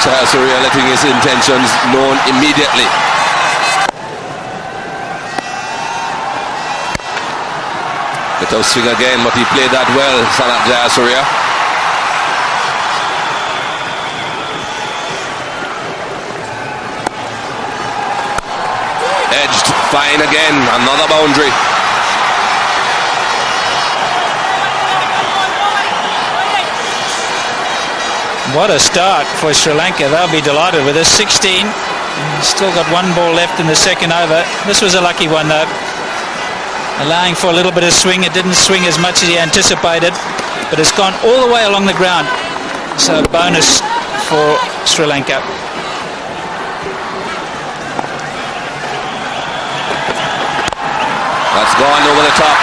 Jayasuria letting his intentions known immediately. Bit of swing again, but he played that well, Sanath Jayasuriya. Edged, fine again, another boundary. What a start for Sri Lanka. They'll be delighted with this. 16. Still got one ball left in the second over. This was a lucky one though. Allowing for a little bit of swing. It didn't swing as much as he anticipated, but it's gone all the way along the ground. So bonus for Sri Lanka. That's gone over the top.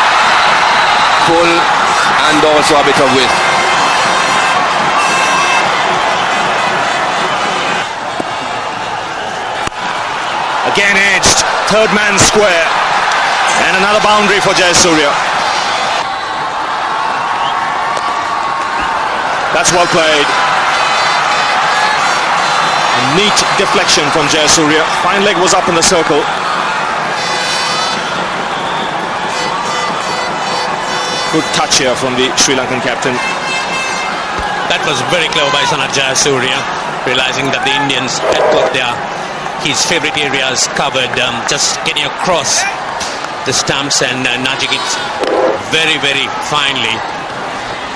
Full and also a bit of width. Again edged, third man square, and another boundary for Jayasuria. That's well played. A neat deflection from Jayasuria. Fine leg was up in the circle. Good touch here from the Sri Lankan captain. That was very clever by Sanath Jayasuriya, realizing that the Indians had got his favourite areas covered, just getting across the stumps and nudging it very, very finely.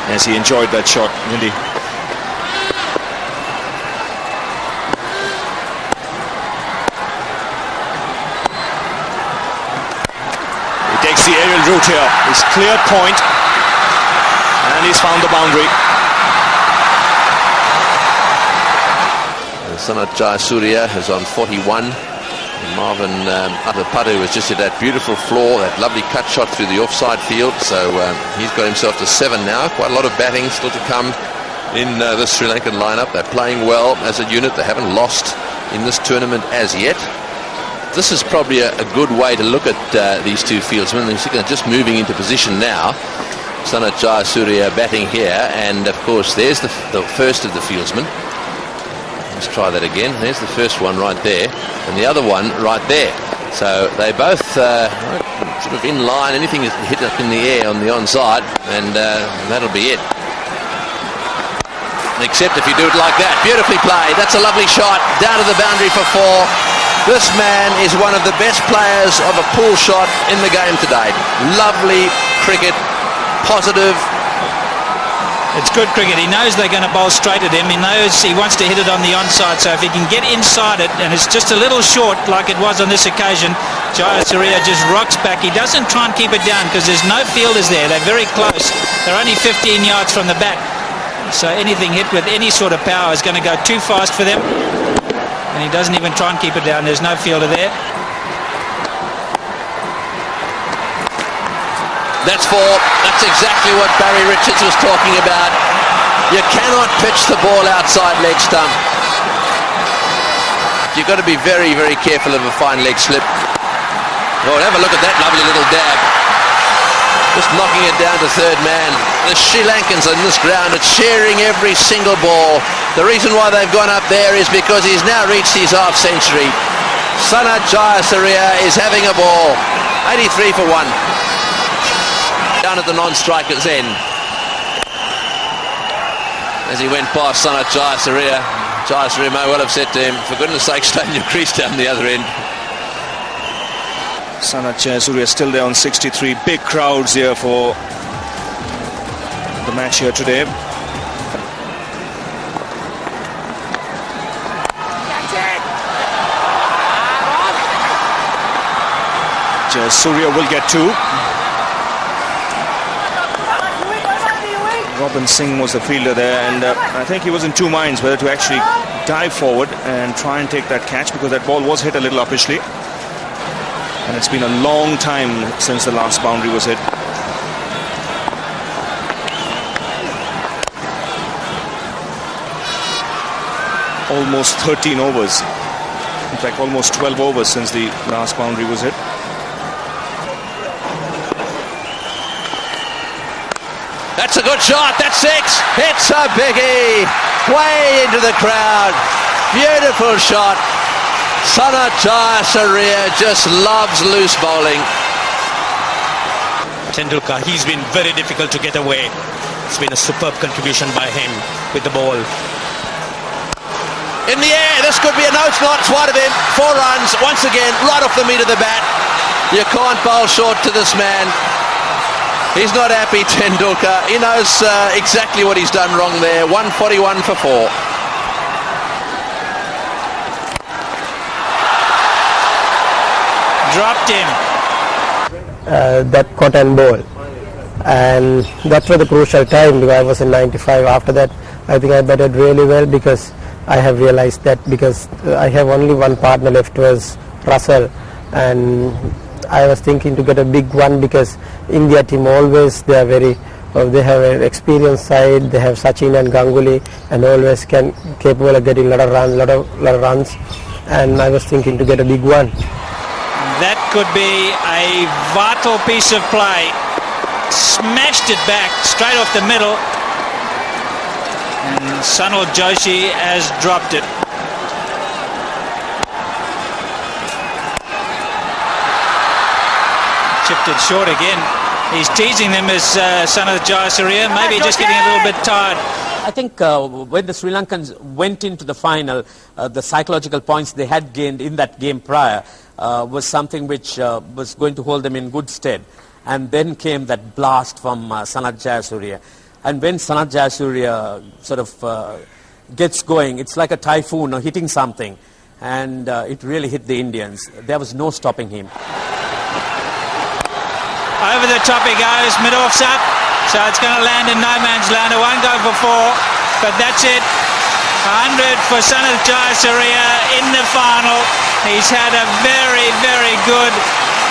Yes, he enjoyed that shot, didn't he? He takes the aerial route here. He's cleared point and he's found the boundary. Sanath Jayasuriya is on 41. Marvin Atapatu was just at that beautiful floor, that lovely cut shot through the offside field. So he's got himself to 7 now. Quite a lot of batting still to come in the Sri Lankan lineup. They're playing well as a unit. They haven't lost in this tournament as yet. This is probably a good way to look at these two fieldsmen. They're just moving into position now. Sanath Jayasuriya batting here, and of course there's the first of the fieldsmen. Let's try that again. There's the first one right there, and the other one right there. So they both sort of in line. Anything is hit up in the air on the onside, and that'll be it. Except if you do it like that. Beautifully played. That's a lovely shot. Down to the boundary for 4. This man is one of the best players of a pull shot in the game today. Lovely cricket. Positive. It's good cricket. He knows they're going to bowl straight at him. He knows he wants to hit it on the onside. So if he can get inside it, and it's just a little short like it was on this occasion, Jayasuria just rocks back. He doesn't try and keep it down because there's no fielders there. They're very close. They're only 15 yards from the bat. So anything hit with any sort of power is going to go too fast for them. And he doesn't even try and keep it down. There's no fielder there. That's 4. That's exactly what Barry Richards was talking about. You cannot pitch the ball outside leg stump. You've got to be very, very careful of a fine leg slip. Oh, have a look at that lovely little dab. Just knocking it down to third man. The Sri Lankans on this ground are cheering every single ball. The reason why they've gone up there is because he's now reached his half century. Sanath Jayasuriya is having a ball. 83 for 1. Down at the non-striker's end. As he went past Sanath Jayasuriya, Jayasuria may well have said to him, for goodness sake, stay in your crease down the other end. Sanath Jayasuriya still there on 63. Big crowds here for the match here today. Jayasuria will get 2. Robin Singh was the fielder there, and I think he was in two minds whether to actually dive forward and try and take that catch, because that ball was hit a little uppishly, and it's been a long time since the last boundary was hit. Almost 13 overs, in fact almost 12 overs since the last boundary was hit. That's a good shot. That's 6. It's a biggie. Way into the crowd. Beautiful shot. Sanath Jayasuriya just loves loose bowling. Tendulkar, he's been very difficult to get away. It's been a superb contribution by him with the ball. In the air, this could be a no, it's not. It's wide of him. 4 runs, once again, right off the meat of the bat. You can't bowl short to this man. He's not happy, Tendulkar. He knows exactly what he's done wrong there. 141 for 4. Dropped him. That cotton ball, and that was the crucial time because I was in 95. After that, I think I batted really well because I have realized that because I have only one partner left was Russell, and I was thinking to get a big one because India team always they are very they have an experienced side. They have Sachin and Ganguly and always capable of getting lot of runs, and I was thinking to get a big one. That could be a vital piece of play. Smashed it back straight off the middle. And Sanath Joshi has dropped it. Chipped it short again. He's teasing them as Sanath Jayasuriya, maybe just getting a little bit tired. I think when the Sri Lankans went into the final, the psychological points they had gained in that game prior was something which was going to hold them in good stead. And then came that blast from Sanath Jayasuriya. And when Sanath Jayasuriya sort of gets going, it's like a typhoon or hitting something. And it really hit the Indians. There was no stopping him. Over the top he goes, mid-off's up. So it's going to land in no man's land. It won't go for 4, but that's it. 100 for Sanath Jayasuriya in the final. He's had a very, very good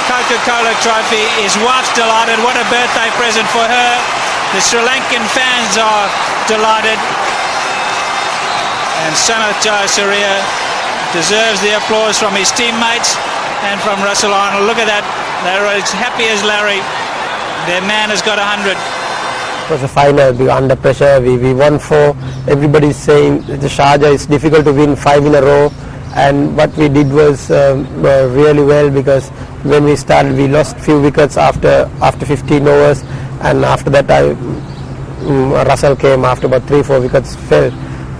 Coca-Cola trophy. His wife's delighted. What a birthday present for her. The Sri Lankan fans are delighted. And Sanath Jayasuriya deserves the applause from his teammates and from Russell Arnold. Look at that. They're as happy as Larry. Their man has got 100. It was a final, we were under pressure, we won 4. Everybody's saying the Sharjah is difficult to win 5 in a row, and what we did was really well because when we started we lost few wickets after 15 overs, and after that Russell came after about 3-4 wickets fell,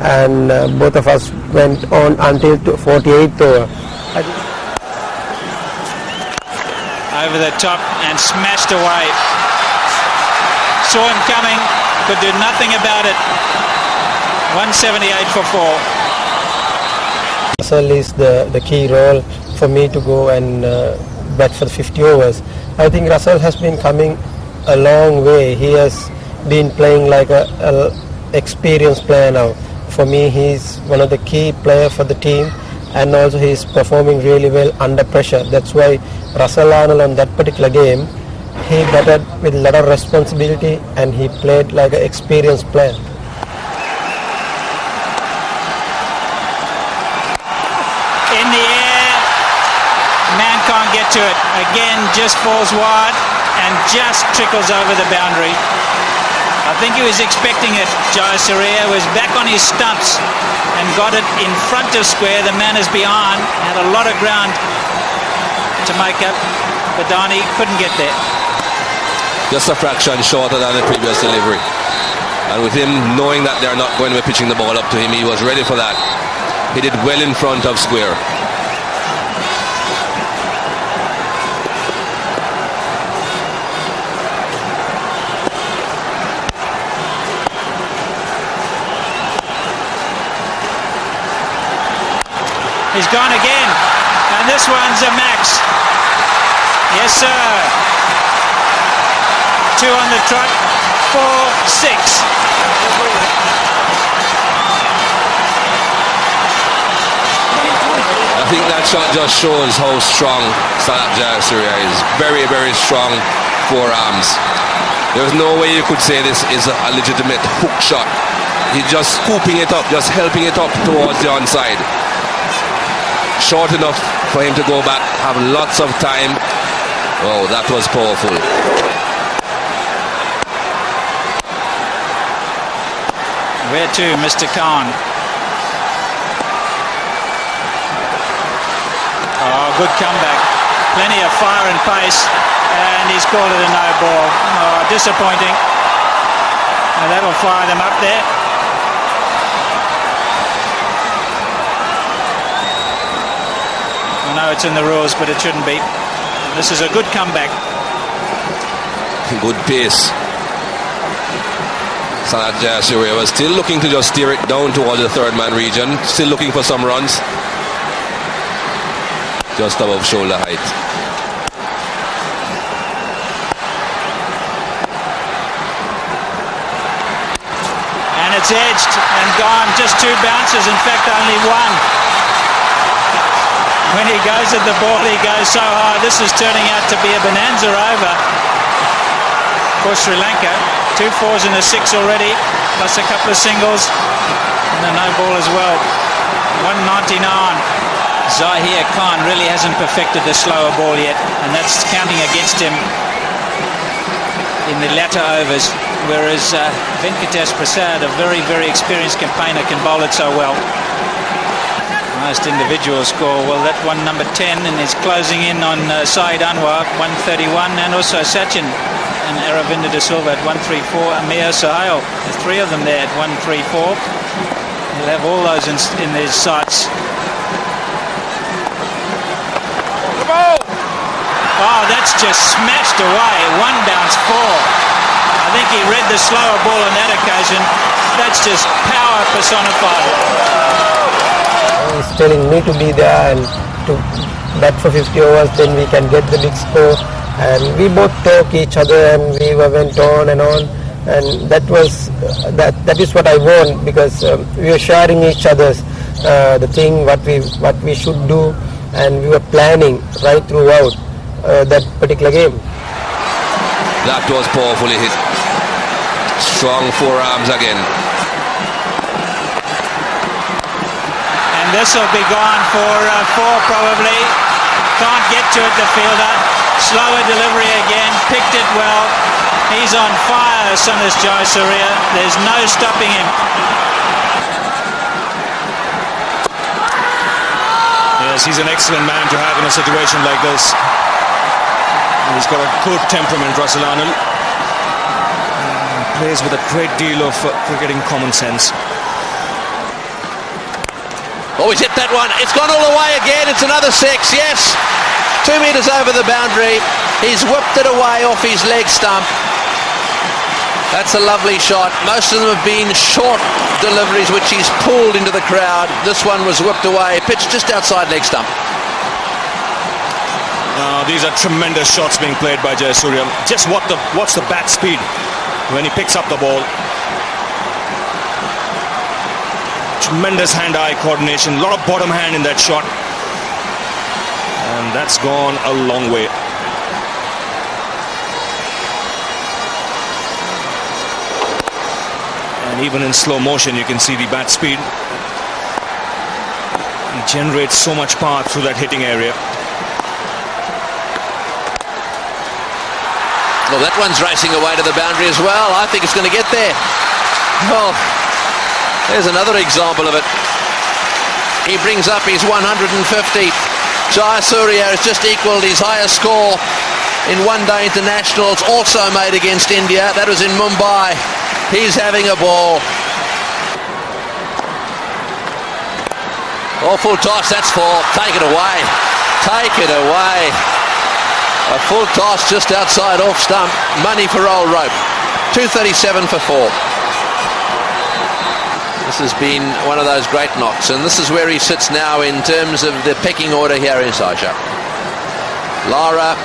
and both of us went on until 48th over. Over the top and smashed away. Saw him coming, could do nothing about it. 178 for 4. Russell is the key role for me to go and bat for the 50 overs. I think Russell has been coming a long way. He has been playing like a experienced player now. For me, he's one of the key players for the team, and also he's performing really well under pressure. That's why Russell Arnold on that particular game, he batted with a lot of responsibility and he played like an experienced player. In the air, man can't get to it. Again, just falls wide and just trickles over the boundary. I think he was expecting it. Jayasuria was back on his stumps and got it in front of square. The man is behind, had a lot of ground to make up. Badani couldn't get there. Just a fraction shorter than the previous delivery. And with him knowing that they're not going to be pitching the ball up to him, he was ready for that. He did well in front of square. He's gone again, and this one's a max. Yes, sir. 2 on the trot, 4, 6. I think that shot just shows how strong Sanath Jayasuriya is. Very, very strong forearms. There's no way you could say this is a legitimate hook shot. He's just scooping it up, just helping it up towards the onside. Short enough for him to go back, have lots of time. Oh, that was powerful. Where to, Mr. Khan? good comeback. Plenty of fire and pace, and he's called it a no ball. Oh, disappointing. Now that'll fire them up there. I know it's in the rules, but it shouldn't be. This is a good comeback. Good pace. Sanath Jayasuriya was still looking to just steer it down towards the third man region, still looking for some runs. Just above shoulder height. And it's edged and gone. Just 2 bounces, in fact only 1. When he goes at the ball, he goes so high. This is turning out to be a bonanza over for Sri Lanka. 2 4s and a 6 already, plus a couple of singles and a no ball as well. 199. Zahir Khan really hasn't perfected the slower ball yet, and that's counting against him in the latter overs, whereas Venkatesh Prasad, a very, very experienced campaigner, can bowl it so well. Most individual score, well, that one number 10, and is closing in on Saeed Anwar, 131, and also Sachin and Aravinda De Silva at 134, Amir Sohail, there's 3 of them there at 134. He'll have all those in their sights. Oh, that's just smashed away. 1 bounce 4. I think he read the slower ball on that occasion. That's just power personified. He's telling me to be there and to bat for 50 overs, then we can get the big score. And we both talk each other, and we went on and on, and that is what I want, because we were sharing each other's the thing what we should do, and we were planning right throughout that particular game. That was powerfully hit. Strong forearms again. And this will be gone for 4 probably. Can't get to it, the fielder. Slower delivery again, picked it well. He's on fire, Sanath Jayasuriya. There's no stopping him. Yes, he's an excellent man to have in a situation like this. He's got a good temperament, Russell Arnold. Plays with a great deal of cricketing common sense. Oh, he's hit that one. It's gone all the way again. It's another 6, yes. 2 metres over the boundary. He's whipped it away off his leg stump. That's a lovely shot. Most of them have been short deliveries which he's pulled into the crowd. This one was whipped away, pitched just outside leg stump. These are tremendous shots being played by Jayasuria. Just watch the bat speed when he picks up the ball. Tremendous hand-eye coordination, a lot of bottom hand in that shot, and that's gone a long way. And even in slow motion you can see the bat speed. He generates so much power through that hitting area. Well, that one's racing away to the boundary as well. I think it's going to get there. Well, there's another example of it. He brings up his 150. Jayasuria has just equalled his highest score in one-day internationals, also made against India. That was in Mumbai. He's having a ball. Oh, full toss, that's 4. Take it away. Take it away. A full toss just outside off stump. Money for old rope. 237 for 4. This has been one of those great knocks, and this is where he sits now in terms of the pecking order here in Sharjah. Lara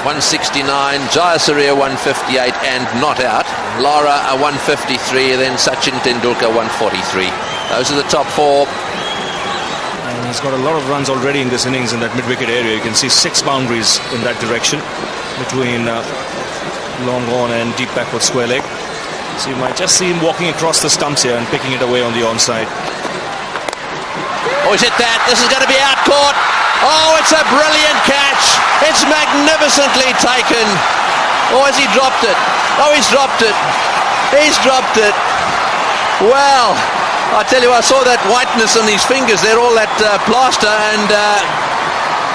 169, Jayasuria 158 and not out. Lara a 153, then Sachin Tendulkar 143. Those are the top 4. And he's got a lot of runs already in this innings in that mid-wicket area. You can see 6 boundaries in that direction between long on and deep backward square leg. So you might just see him walking across the stumps here and picking it away on the onside. Oh, he's hit that. This is going to be out caught. Oh, it's a brilliant catch. It's magnificently taken. Oh, has he dropped it? Oh, he's dropped it. He's dropped it. Well, I tell you, I saw that whiteness on his fingers there, all that plaster, and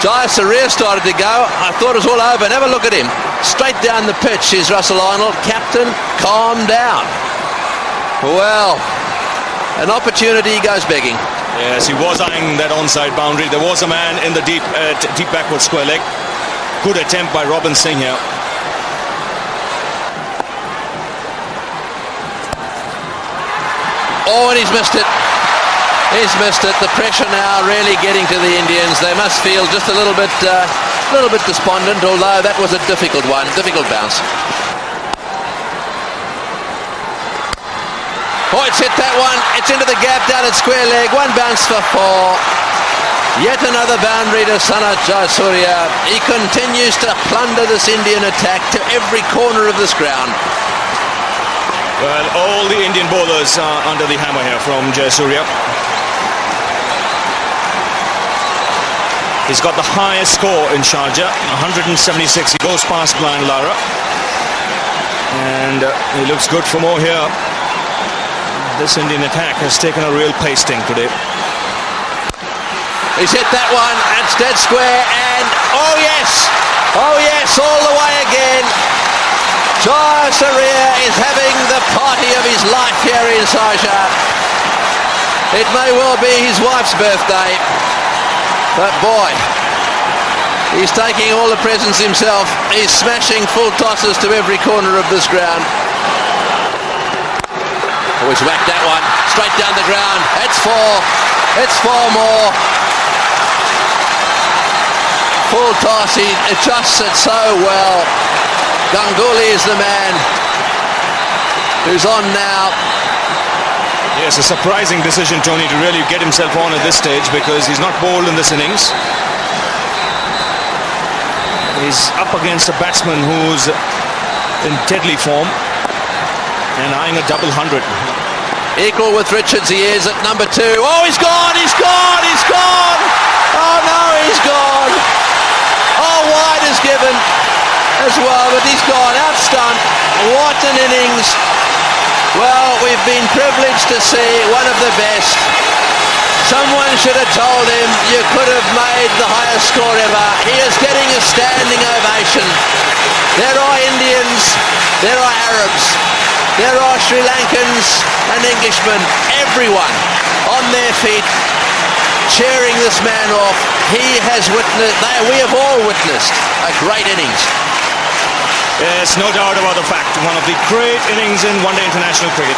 Jayasuria started to go. I thought it was all over. Have a look at him. Straight down the pitch is Russell Arnold. Captain, calm down. Well, an opportunity goes begging. Yes, he was eyeing that onside boundary. There was a man in the deep backward square leg. Good attempt by Robin Singh here. Oh, and he's missed it. He's missed it. The pressure now really getting to the Indians. They must feel just a little bit despondent, although that was a difficult one, difficult bounce. Oh, it's hit that one. It's into the gap down at square leg. One bounce for 4. Yet another boundary to Sanath Jayasuriya. He continues to plunder this Indian attack to every corner of this ground. Well, all the Indian bowlers are under the hammer here from Jayasuria. He's got the highest score in Sharjah, 176. He goes past Blind Lara. And he looks good for more here. This Indian attack has taken a real pasting today. He's hit that one. That's dead square. And oh yes, all the way again. Jayasuria is having the party of his life here in Sharjah. It may well be his wife's birthday, but boy, he's taking all the presents himself. He's smashing full tosses to every corner of this ground. Oh, he's whacked that one straight down the ground. It's 4. It's 4 more. Full toss. He adjusts it so well. Ganguly is the man who's on now. Yes, a surprising decision, Tony, to really get himself on at this stage, because he's not bowled in this innings. He's up against a batsman who's in deadly form and eyeing a double 100. Equal with Richards, he is at number 2. Oh, he's gone, he's gone, he's gone! Oh no, he's gone! Oh, wide is given as well, but he's gone, out stump. What an innings! Well, we've been privileged to see one of the best. Someone should have told him you could have made the highest score ever. He is getting a standing ovation. There are Indians, there are Arabs, there are Sri Lankans and Englishmen, everyone on their feet cheering this man off. He has witnessed, we have all witnessed a great innings. Yes, no doubt about the fact. One of the great innings in one-day international cricket.